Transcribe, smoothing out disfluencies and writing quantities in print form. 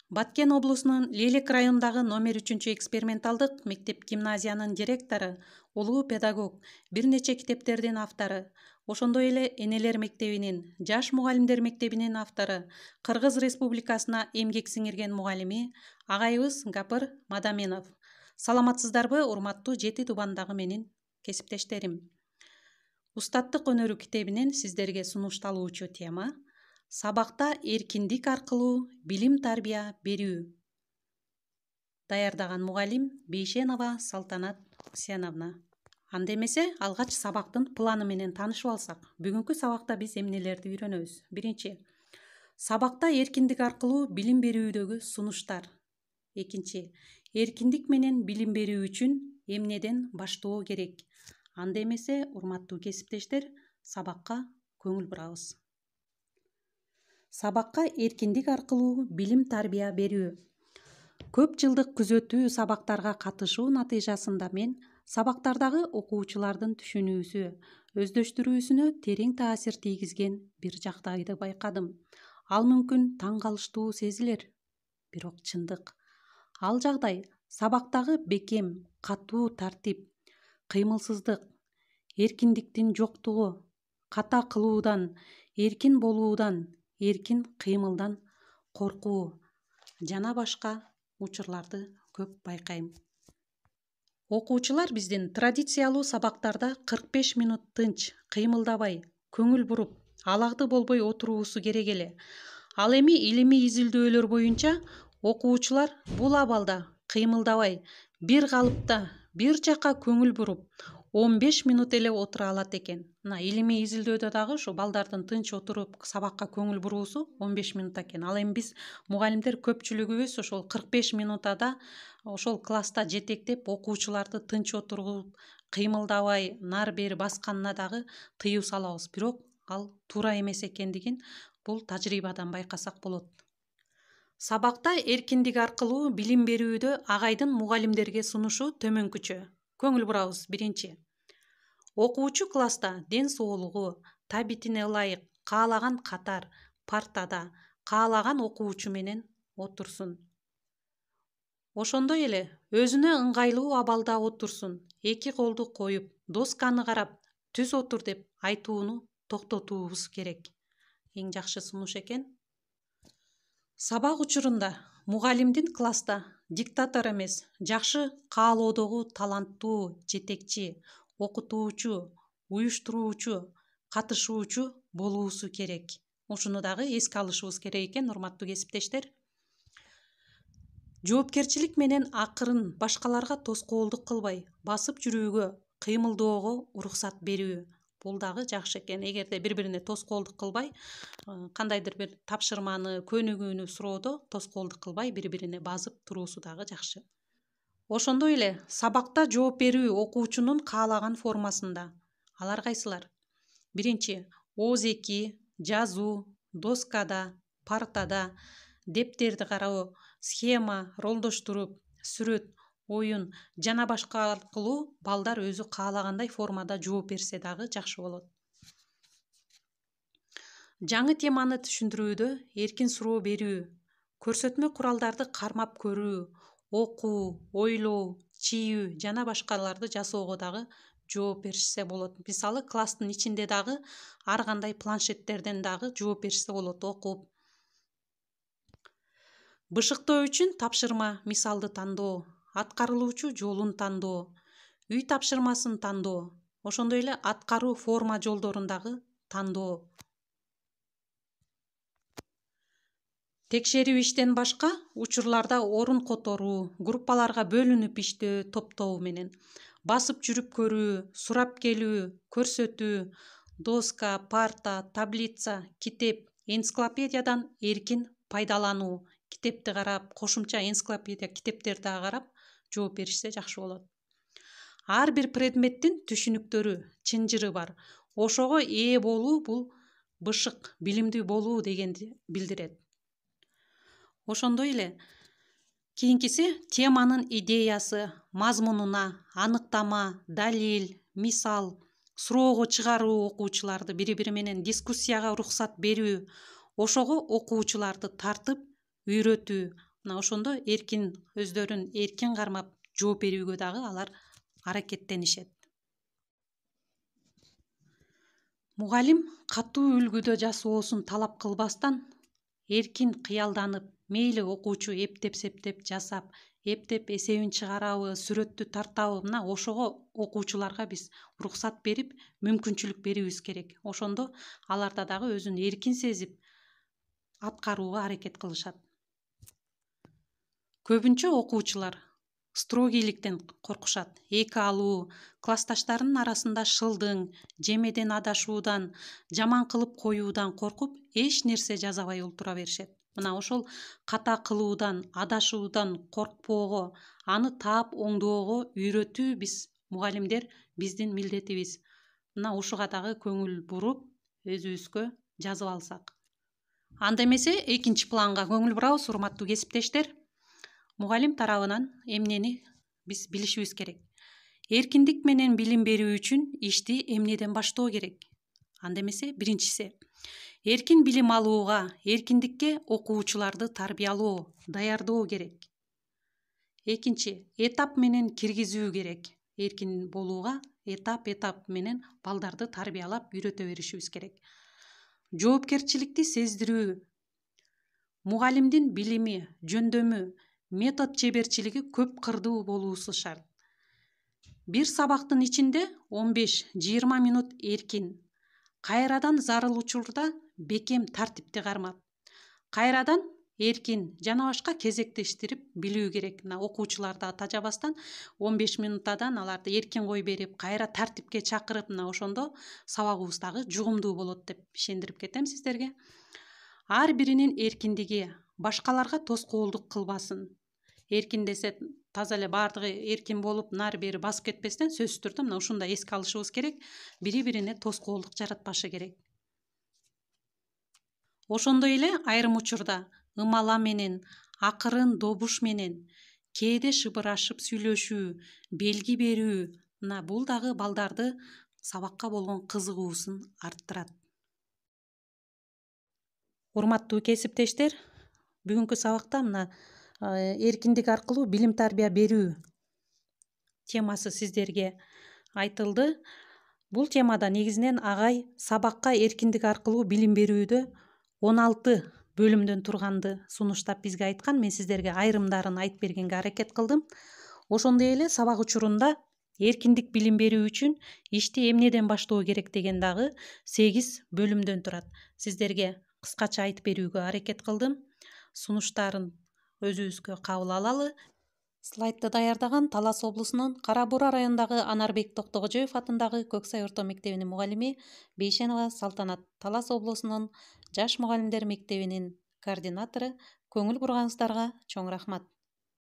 Баткен облусунун Лелек районундагы номер 3 эксперименталдык мектеп гимназиянын директору, улуу педагог, бир нече китептердин автору, ошондой эле Энелер мектебинин, Жаш мугалимдер мектебинин автору, Кыргыз Республикасына эмгек сиңирген мугалими агайыбыз Гапыр Мадаменов. Саламатсыздарбы, урматтуу 7 тубандагы менин кесиптештерим. Устаттык өнөрү китебинен сиздерге сунушталуучу тема сабакта эркиндик аркылуу билим тарбия берүү. Даярдаган мугалим Бейшенова Салтанат Хусеновна. Анда эмесе алгач сабактын планы менен таанышып алсак. Бүгүнкү сабакта биз эмнелерди үйрөнөбүз? Биринчи, сабакта эркиндик аркылуу билим берүүдөгү сунуштар. Экинчи, эркиндик менен билим берүү үчүн эмнеден баштоо керек? Анда эмесе, урматтуу кесиптештер, сабакка көңүл бурабыз. Сабакка эркиндик аркылуу билим тарбия берүү. Көп жылдык күзөтүү сабактарга катышуу натыйжасында мен сабактардагы окуучулардын түшүнүүсү, өздөштүрүүсүнө терең таасир тийгизген бир жагдайды байкадым. Ал мүмкүн таң калыштуу сезилер, бирок чындык. Ал жагдай сабактагы бекем, катуу тартип, кыймылсыздык, эркиндиктин жоктугу, ката кылуудан, эркин болуудан, эркин кыймылдан коркуу жана башка учурларды көп байкайм. Окуучулар биздин традициялуу сабактарда 45 минут тынч, кыймылдабай, көңүл буруп, алагды болбой отуруусу керек эле. Ал эми илимий изилдөөлөр боюнча окуучулар бул абалда кыймылдабай, бир калыпта, бир жака көңүл буруп, 15 минут эле отура алат экен. Мына илимий изилдөөдө дагы ушу балдардын тынч отуруп сабакка көңүл буруусу 15 минут экен. Ал эми биз мугалимдер көпчүлүгүбүз ошол 45 минутада ошол класста жетектеп окуучуларды тынч отуруп, кыймылдабай, нар бери басканына дагы тыюу салабыз. Бирок ал туура эмес экендигин бул тажрыйбадан байкасак болот. Сабакта эркиндик аркылуу билим берүүдө агайдын мугалимдерге сунушу төмөнкүчө. Көңүл бурабыз. Биринчи, окуучу класста ден соолугу, табитине ылайык, каалаган катар, партада, каалаган окуучу менен отурсун. Ошондой эле өзүнө ыңгайлуу абалда отурсун. Эки колду коюп, досканы карап, түз отур деп айтууну токтотуубуз керек. Эң жакшы сунуш экен. Сабак учурунда мугалимдин класста диктатор эмес, жакшы каалоодогу таланттуу жетекчи, окутуучу, уюштуруучу, катышуучу болуусу керек. Ушуну дагы эске алышыбыз керек экен, урматтуу кесиптештер. Жоопкерчилик менен акырын башкаларга тоскоолдук кылбай, басып жүрүүгө, кыймылдөөгө уруксат берүү. Бул дагы жакшы экен. Эгерде бири-бирине тоскоолдук кылбай, кандайдыр бир тапшырманы, көнүгүүнү суроодо тоскоолдук кылбай, бири-бирине басып туруусу дагы жакшы. Ошондой эле сабакта жооп берүү окуучунун каалаган формасында. Алар кайсылар? Биринчи, ооз-эки, жазуу, доскада, партада, дептерди кароо, схема, ролдоштуруп, сүрөт, оюн жана башка аркылуу балдар өзү каалагандай формада жооп берсе дагы жакшы болот. Жаңы теманы түшүндүрүүдө эркин суроо берүү, көрсөтмө куралдарды кармап көрүү, окуу, ойлоо, чийүү жана башкаларды жасоого дагы жооп беришсе болот. Мисалы, класстын ичинде дагы ар кандай планшеттерден дагы жооп беришсе болот, окуп. Бышыктоо үчүн тапшырма мисалды тандоо, аткарылуучу жолун тандоо, үй тапшырмасын тандоо, ошондой эле аткаруу форма жолдорун дагы тандоо. Текшерүү иштен башка учурларда орун которуу, группаларга бөлүнүп иштөө топтоо менен, басып жүрүп көрүү, сурап келүү, көрсөтүү, доска, парта, таблица, китеп, энциклопедиядан эркин пайдалануу, китепти карап, кошумча энциклопедия китептерди карап жооп беришсе жакшы болот. Ар бир предметтин түшүнүктөрү, чынжыры бар. Ошого ээ болуу бул бышык, билимдүү болуу дегенди билдирет. Ошондой эле кийинкиси теманын идеясы, мазмунуна, аныктама, далил, мисал, суроого чыгаруу, окуучуларды бири-бири менен дискуссияга уруксат берүү, ошого окуучуларды тартып үйрөтүү. мына ошондо эркин өздөрүн эркин кармап жооп берүүгө дагы алар аракеттенишет. Мугалим катуу үлгүдө жасоосун талап кылбастан эркин кыялданып, мейли окуучу эптеп-септеп жасап, эптеп эсебин чыгарабы, сүрөттү тартабы, мына ошого окуучуларга биз уруксат берип, мүмкүнчүлүк берүүбүз керек. Ошондо аларда дагы өзүн эркин сезип аткарууга аракет кылышат. Көбүнчө окуучулар строгийликтен коркушат. Эки алуу, классташтарынын арасында шылдың, жемеден адашуудан, жаман кылып коюудан коркуп, эч нерсе жазабай олтура беришет. Мына ошол ката кылуудан, адашуудан коркпоого, аны таап оңдоого үйрөтүү биз мугалимдер биздин милдетибиз. Мына ушуга дагы көңүл буруп, өзүбүзгө жазып алсак. Анда эмесе экинчи планга көңүл бурабыз, урматтуу кесиптештер. Мугалим тарабынан эмнени биз билишибиз керек. Эркиндик менен билим берүү үчүн ишти эмнеден баштоо керек? Анда эмесе биринчиси эркин билим алууга, эркиндикке окуучуларды тарбиялоо, даярдоо керек. Экинчи, этап менен киргизүү керек. Эркин болууга этап менен балдарды тарбиялап үйрөтө беришибиз керек. Жоопкерчиликти сездирүү. Мугалимдин билими, жөндөмү, метод чеберчилиги көп кырдуу болуусу шарт. Бир сабактын ичинде 15-20 минут эркин, кайрадан зарыл учурда бекем тартипти кармап, кайрадан эркин жана башка кезектештирип билүү керек. Мына окуучуларды тажабастан 15 минуттадан аларды эркин кой берип, кайра тартипке чакырып, мына ошондо сабагыбыз дагы жугумдуу болот деп ишендирип кетем сиздерге. Ар биринин эркиндиги башкаларга тоскоолдук кылбасын. Эркин десе таза эле баардыгы эркин болуп, нары бери басып кетпестен, сөзсүз түрдө мына ушундай эске алышыбыз керек. Бири-бирине тоскоолдук жаратпашы керек. Ошондой эле айрым учурда ымала менен, акырын добуш менен, кээде шыбырашып сүйлөшүү, белги берүү, мына бул дагы балдарды сабакка болгон кызыгуусун арттырат. Урматтуу кесиптештер, бүгүнкү сабакта мына эркиндик аркылуу билим тарбия берүү темасы сиздерге айтылды. Бул темада негизинен агай сабакка эркиндик аркылуу билим берүүдө 16 бөлүмдөн турганды сунуштап бизге айткан. Мен сиздерге айрымдарын айтып бергенге аракет кылдым. Ошондой эле сабак учурунда эркиндик билим берүү үчүн ишти эмнеден баштоо керек деген дагы 8 бөлүмдөн турат. Сиздерге кыскача айтып берүүгө аракет кылдым. Сунуштарын өзүбүзгө кабыл алалы. Слайдты даярдаган Талас облусунун Кара Бура районундагы Анарбек Токтогожоев атындагы Көксай орто мектебинин мугалими Бейшенова Салтанат, Талас облусунун Жаш мугалимдер мектебинин координатору. Көңүл бурганыңыздарга чоң рахмат.